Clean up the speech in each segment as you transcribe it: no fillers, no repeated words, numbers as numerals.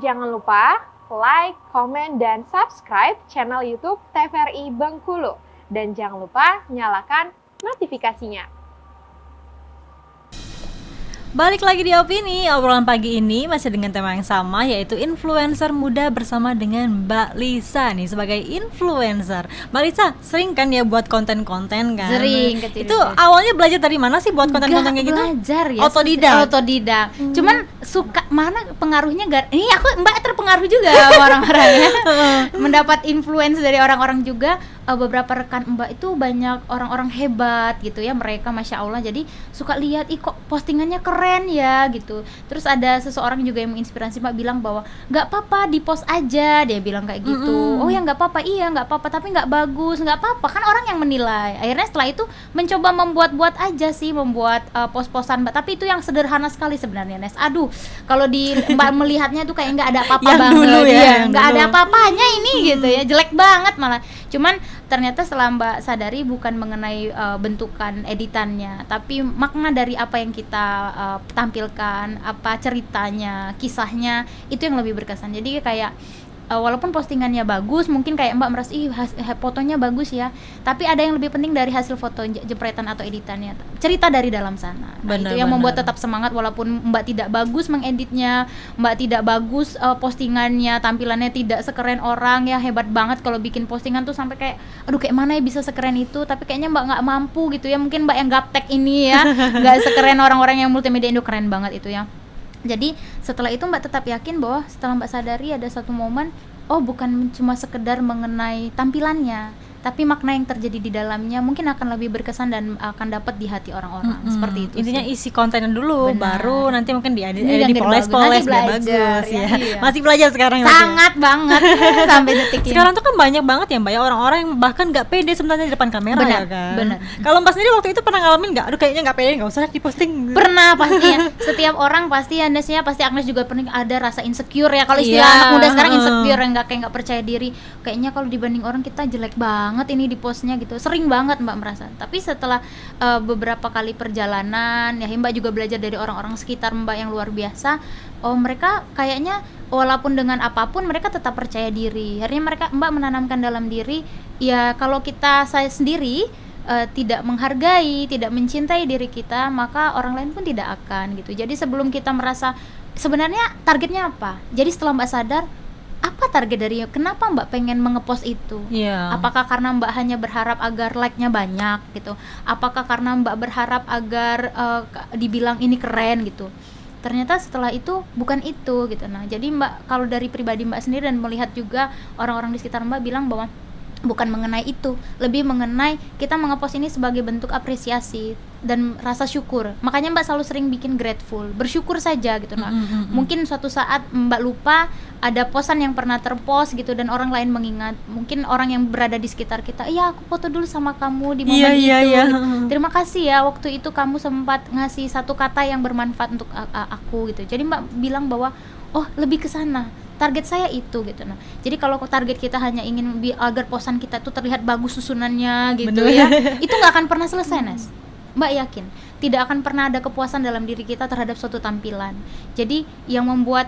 Jangan lupa like, komen, dan subscribe channel YouTube TVRI Bengkulu. Dan jangan lupa nyalakan notifikasinya. Balik lagi di Opini, obrolan pagi ini masih dengan tema yang sama, yaitu influencer muda bersama dengan Mbak Lisa nih sebagai influencer. Mbak Lisa sering kan ya buat konten-konten kan? Sering, kecil. Itu awalnya belajar dari mana sih buat konten-konten kayak gitu? Belajar ya. Otodidak. Cuman suka mana pengaruhnya ini aku Mbak terpengaruh juga sama orang-orangnya. Mendapat influence dari orang-orang juga. Beberapa rekan Mbak itu banyak orang-orang hebat gitu ya, mereka Masya Allah, jadi suka lihat kok postingannya keren ya gitu. Terus ada seseorang juga yang menginspirasi Mbak, bilang bahwa nggak apa-apa di post aja, dia bilang kayak gitu. Oh ya nggak apa-apa, iya nggak apa-apa, tapi nggak bagus, nggak apa-apa, kan orang yang menilai. Akhirnya setelah itu mencoba membuat aja sih, membuat post-postan Mbak, tapi itu yang sederhana sekali sebenarnya, Nes. Aduh, kalau di Mbak melihatnya tuh kayak nggak ada apa-apa banget ya, nggak ada apa-apanya ini gitu ya, jelek banget malah. Cuman ternyata setelah Mbak sadari bukan mengenai bentukan editannya, tapi makna dari apa yang kita tampilkan, apa ceritanya, kisahnya, itu yang lebih berkesan. Jadi kayak walaupun postingannya bagus, mungkin kayak Mbak merasa fotonya bagus ya, tapi ada yang lebih penting dari hasil foto jepretan atau editannya, cerita dari dalam sana. Itu yang membuat tetap semangat walaupun Mbak tidak bagus mengeditnya, Mbak tidak bagus postingannya, tampilannya tidak sekeren orang ya, hebat banget kalau bikin postingan tuh sampai kayak aduh kayak mana ya bisa sekeren itu, tapi kayaknya Mbak nggak mampu gitu ya, mungkin Mbak yang gaptek ini ya nggak sekeren orang-orang yang multimedia Indo, keren banget itu ya. Jadi setelah itu Mbak tetap yakin bahwa setelah Mbak sadari ada satu momen, oh bukan cuma sekedar mengenai tampilannya, tapi makna yang terjadi di dalamnya mungkin akan lebih berkesan dan akan dapat di hati orang-orang. Seperti itu. Intinya sih. isi kontennya dulu, Benar. baru nanti mungkin diedit, Nanti dipoles-poles biar bagus belajar, ya. iya. Masih belajar sekarang. Sangat banget sampai detik ini. Sekarang tuh kan banyak banget ya Mbak ya, orang-orang yang bahkan nggak pede sebenarnya di depan kamera. Benar, ya kan. benar. Kalau Mbak sendiri waktu itu pernah ngalamin nggak? Aduh kayaknya nggak pede, nggak usah diposting. Pernah pastinya. Setiap orang pasti pasti Agnes juga pernah ada rasa insecure ya. Kalau istilah Iya. anak muda sekarang insecure, yang nggak percaya diri. Kayaknya kalau dibanding orang kita jelek banget ini di postnya gitu. Sering banget Mbak merasa. Tapi setelah beberapa kali perjalanan ya, Mbak juga belajar dari orang-orang sekitar Mbak yang luar biasa. Oh mereka kayaknya walaupun dengan apapun mereka tetap percaya diri. Akhirnya Mbak menanamkan dalam diri ya, kalau saya sendiri tidak menghargai, tidak mencintai diri kita, maka orang lain pun tidak akan gitu. Jadi sebelum kita merasa sebenarnya targetnya apa, jadi setelah Mbak sadar apa target dari kenapa Mbak pengen mengepost itu? Apakah karena Mbak hanya berharap agar like-nya banyak gitu? Apakah karena Mbak berharap agar dibilang ini keren gitu? Ternyata setelah itu bukan itu gitu. Nah, jadi Mbak kalau dari pribadi Mbak sendiri dan melihat juga orang-orang di sekitar Mbak bilang bahwa bukan mengenai itu, lebih mengenai kita mengepost ini sebagai bentuk apresiasi dan rasa syukur. Makanya Mbak selalu sering bikin grateful, bersyukur saja gitu. Nah, mungkin suatu saat Mbak lupa ada posan yang pernah terpost gitu dan orang lain mengingat, mungkin orang yang berada di sekitar kita, iya aku foto dulu sama kamu di momen itu. Gitu. Terima kasih ya waktu itu kamu sempat ngasih satu kata yang bermanfaat untuk aku gitu. Jadi Mbak bilang bahwa oh lebih ke sana. Target saya itu gitu. Nah, jadi kalau target kita hanya ingin agar posan kita tuh terlihat bagus susunannya gitu. Bener. Ya, itu nggak akan pernah selesai, Nes. Mbak yakin, tidak akan pernah ada kepuasan dalam diri kita terhadap suatu tampilan. Jadi yang membuat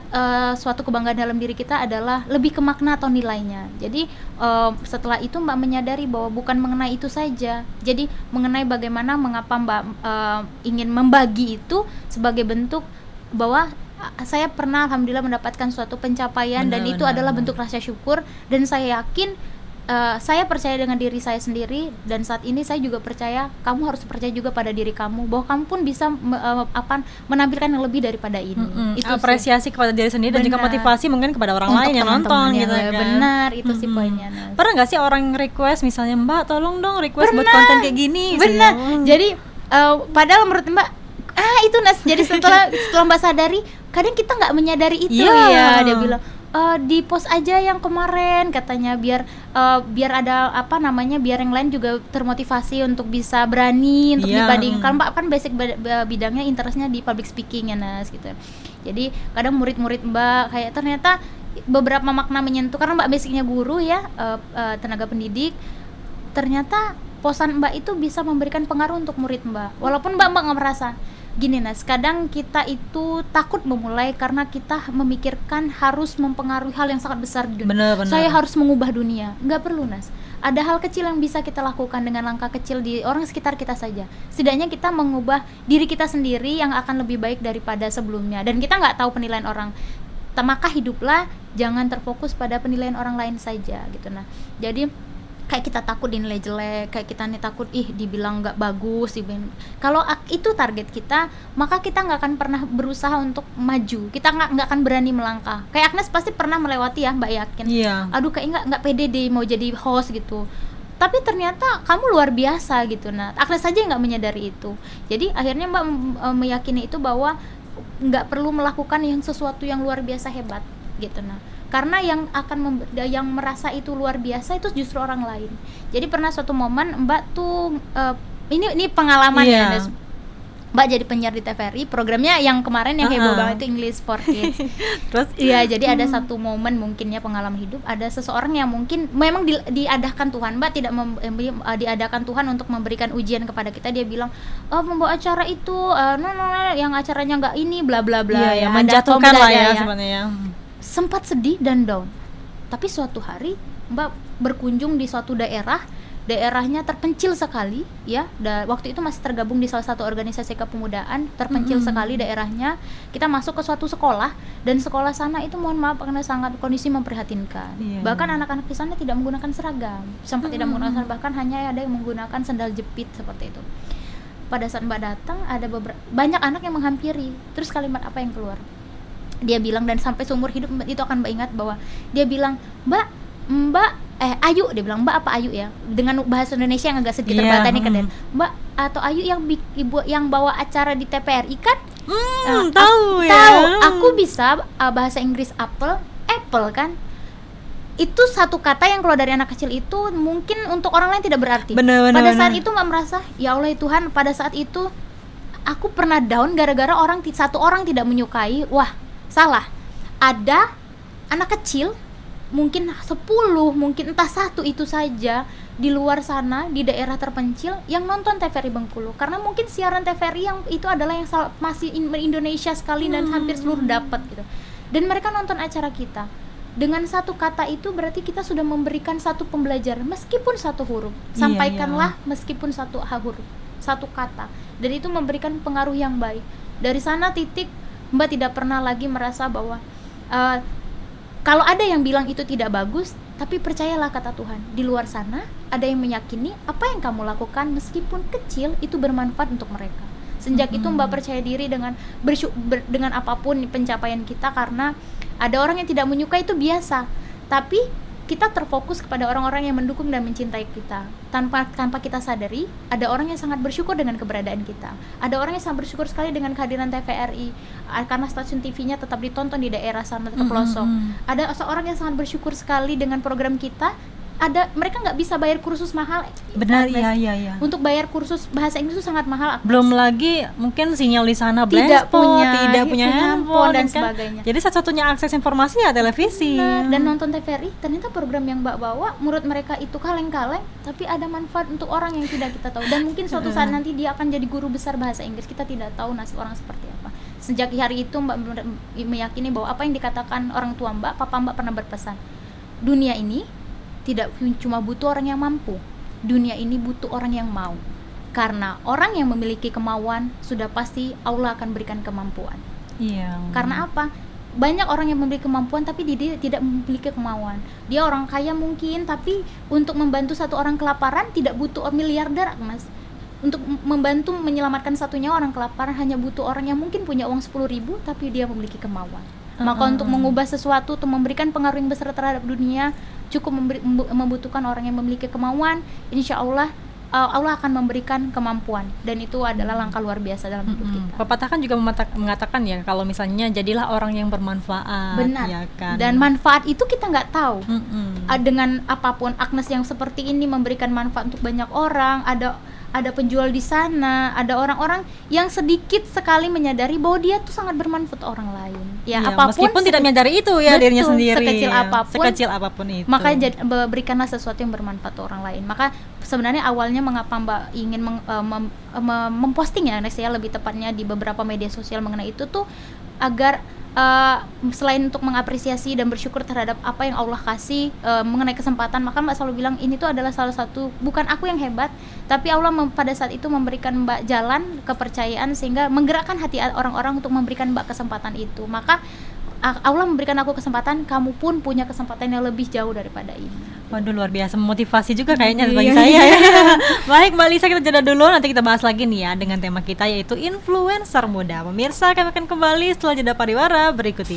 suatu kebanggaan dalam diri kita adalah lebih ke makna atau nilainya. Jadi setelah itu Mbak menyadari bahwa bukan mengenai itu saja. Jadi mengenai bagaimana mengapa Mbak ingin membagi itu sebagai bentuk bahwa saya pernah alhamdulillah mendapatkan suatu pencapaian, dan itu adalah bentuk rasa syukur, dan saya yakin saya percaya dengan diri saya sendiri, dan saat ini saya juga percaya kamu harus percaya juga pada diri kamu bahwa kamu pun bisa menampilkan yang lebih daripada ini. Itu apresiasi kepada diri sendiri. Benar. Dan juga motivasi mungkin kepada orang lain yang nonton gitu kan. Benar, itu sih poinnya. Pernah nggak sih orang request misalnya, Mbak tolong dong request buat konten kayak gini? Benar. Jadi padahal menurut Mbak itu Nas, jadi setelah Mbak sadari kadang kita nggak menyadari itu. Ya dia bilang di post aja yang kemarin katanya, biar ada biar yang lain juga termotivasi untuk bisa berani untuk dibandingkan. Mbak kan basic bidangnya interestnya di public speaking ya Nas gitu. Jadi kadang murid-murid Mbak kayak ternyata beberapa makna menyentuh, karena Mbak basicnya guru ya, tenaga pendidik. Ternyata posan Mbak itu bisa memberikan pengaruh untuk murid Mbak, walaupun Mbak nggak merasa. Gini Nas, kadang kita itu takut memulai karena kita memikirkan harus mempengaruhi hal yang sangat besar di dunia. Benar. Saya harus mengubah dunia. Nggak perlu Nas. Ada hal kecil yang bisa kita lakukan dengan langkah kecil di orang sekitar kita saja. Setidaknya kita mengubah diri kita sendiri yang akan lebih baik daripada sebelumnya. Dan kita nggak tahu penilaian orang. Maka hiduplah jangan terfokus pada penilaian orang lain saja gitu. Nah, jadi kayak kita takut dinilai jelek, kayak kita nih takut dibilang nggak bagus, kalau itu target kita, maka kita nggak akan pernah berusaha untuk maju, kita nggak akan berani melangkah. Kayak Agnes pasti pernah melewati ya, Mbak yakin. Aduh kayak nggak pede deh mau jadi host gitu, tapi ternyata kamu luar biasa gitu. Nah, Agnes saja nggak menyadari itu. Jadi akhirnya Mbak meyakini itu bahwa nggak perlu melakukan sesuatu yang luar biasa hebat gitu. Nah, karena yang akan yang merasa itu luar biasa itu justru orang lain. Jadi pernah suatu momen Mbak tuh ini pengalaman ya, Mbak jadi penyiar di TVRI, programnya yang kemarin yang heboh banget itu English for Kids. Terus iya, jadi ada satu momen mungkinnya pengalaman hidup, ada seseorang yang mungkin memang diadakan Tuhan, Mbak tidak diadakan Tuhan untuk memberikan ujian kepada kita. Dia bilang, membawa acara itu yang acaranya nggak ini bla bla bla, ya menjatuhkan lah ya sebenarnya. Sempat sedih dan down. Tapi suatu hari Mbak berkunjung di suatu daerahnya terpencil sekali ya. Waktu itu masih tergabung di salah satu organisasi kepemudaan, terpencil sekali daerahnya. Kita masuk ke suatu sekolah, dan sekolah sana itu mohon maaf karena sangat kondisi memprihatinkan. Bahkan anak-anak di sana tidak menggunakan seragam, sempat tidak menggunakan seragam, bahkan hanya ada yang menggunakan sandal jepit seperti itu. Pada saat Mbak datang, ada banyak anak yang menghampiri. Terus kalimat apa yang keluar? Dia bilang, dan sampai seumur hidup itu akan Mbak ingat, bahwa dia bilang, Mbak Ayu, dia bilang Mbak apa Ayu ya, dengan bahasa Indonesia yang agak sedikit terbata nih kan, Mbak atau Ayu yang ibu yang bawa acara di TVRI kan? Tahu. Aku bisa bahasa Inggris apple kan. Itu satu kata yang keluar dari anak kecil itu mungkin untuk orang lain tidak berarti. Pada saat itu Mbak merasa, ya Allah Tuhan, pada saat itu aku pernah down gara-gara satu orang tidak menyukai. Wah, salah. Ada anak kecil, mungkin 10, mungkin entah satu itu saja di luar sana, di daerah terpencil yang nonton TVRI Bengkulu. Karena mungkin siaran TVRI yang itu adalah yang masih Indonesia sekali dan hampir seluruh dapat gitu. Dan mereka nonton acara kita. Dengan satu kata itu berarti kita sudah memberikan satu pembelajaran, meskipun satu huruf. Sampaikanlah meskipun satu huruf, satu kata. Dan itu memberikan pengaruh yang baik. Dari sana titik Mbak tidak pernah lagi merasa bahwa kalau ada yang bilang itu tidak bagus, tapi percayalah kata Tuhan, di luar sana ada yang meyakini apa yang kamu lakukan meskipun kecil itu bermanfaat untuk mereka. Sejak itu Mbak percaya diri dengan apapun pencapaian kita, karena ada orang yang tidak menyukai itu biasa, tapi kita terfokus kepada orang-orang yang mendukung dan mencintai kita. Tanpa kita sadari, ada orang yang sangat bersyukur dengan keberadaan kita. Ada orang yang sangat bersyukur sekali dengan kehadiran TVRI, karena stasiun TV-nya tetap ditonton di daerah sana ke pelosok. Ada seorang yang sangat bersyukur sekali dengan program kita. Mereka nggak bisa bayar kursus mahal. Benar, iya. Untuk bayar kursus bahasa Inggris itu sangat mahal. Belum lagi mungkin sinyal di sana tidak punya handphone dan kan? sebagainya. Jadi satu-satunya akses informasi ya televisi. Dan nonton TVRI, ternyata program yang Mbak bawa menurut mereka itu kaleng-kaleng, tapi ada manfaat untuk orang yang tidak kita tahu. Dan mungkin suatu saat nanti dia akan jadi guru besar bahasa Inggris. Kita tidak tahu nasib orang seperti apa. Sejak hari itu Mbak meyakini bahwa apa yang dikatakan orang tua Mbak, papa Mbak pernah berpesan, dunia ini tidak cuma butuh orang yang mampu, dunia ini butuh orang yang mau. Karena orang yang memiliki kemauan, sudah pasti Allah akan berikan kemampuan. Karena apa? Banyak orang yang memiliki kemampuan tapi dia tidak memiliki kemauan. Dia orang kaya mungkin, tapi untuk membantu satu orang kelaparan tidak butuh miliarder, Mas. Untuk membantu menyelamatkan satu nyawa orang kelaparan hanya butuh orang yang mungkin punya uang 10.000 tapi dia memiliki kemauan. Maka untuk mengubah sesuatu, untuk memberikan pengaruh yang besar terhadap dunia, cukup membutuhkan orang yang memiliki kemauan. Insya Allah Allah akan memberikan kemampuan, dan itu adalah langkah luar biasa dalam hidup kita. Pepatah kan juga mengatakan ya, kalau misalnya jadilah orang yang bermanfaat. Benar. Ya kan? Dan manfaat itu kita nggak tahu. Dengan apapun, Agnes yang seperti ini memberikan manfaat untuk banyak orang. ada penjual di sana, ada orang-orang yang sedikit sekali menyadari bahwa dia tuh sangat bermanfaat orang lain. Ya, Iya, apapun meskipun tidak menyadari itu ya dirinya betul, sendiri. sekecil apapun, itu. maka berikanlah sesuatu yang bermanfaat untuk orang lain. Maka sebenarnya awalnya mengapa Mbak ingin memposting ya, saya lebih tepatnya di beberapa media sosial mengenai itu tuh agar selain untuk mengapresiasi dan bersyukur terhadap apa yang Allah kasih mengenai kesempatan, maka Mbak selalu bilang ini tuh adalah salah satu, bukan aku yang hebat, tapi Allah pada saat itu memberikan Mbak jalan kepercayaan sehingga menggerakkan hati orang-orang untuk memberikan Mbak kesempatan itu. Maka Allah memberikan aku kesempatan, kamu pun punya kesempatan yang lebih jauh daripada ini. Waduh, luar biasa, memotivasi juga kayaknya bagi Iya. saya ya. Baik Mbak Lisa, kita jeda dulu, nanti kita bahas lagi nih ya dengan tema kita yaitu influencer muda. Pemirsa, kami akan kembali setelah jeda pariwara berikut ini.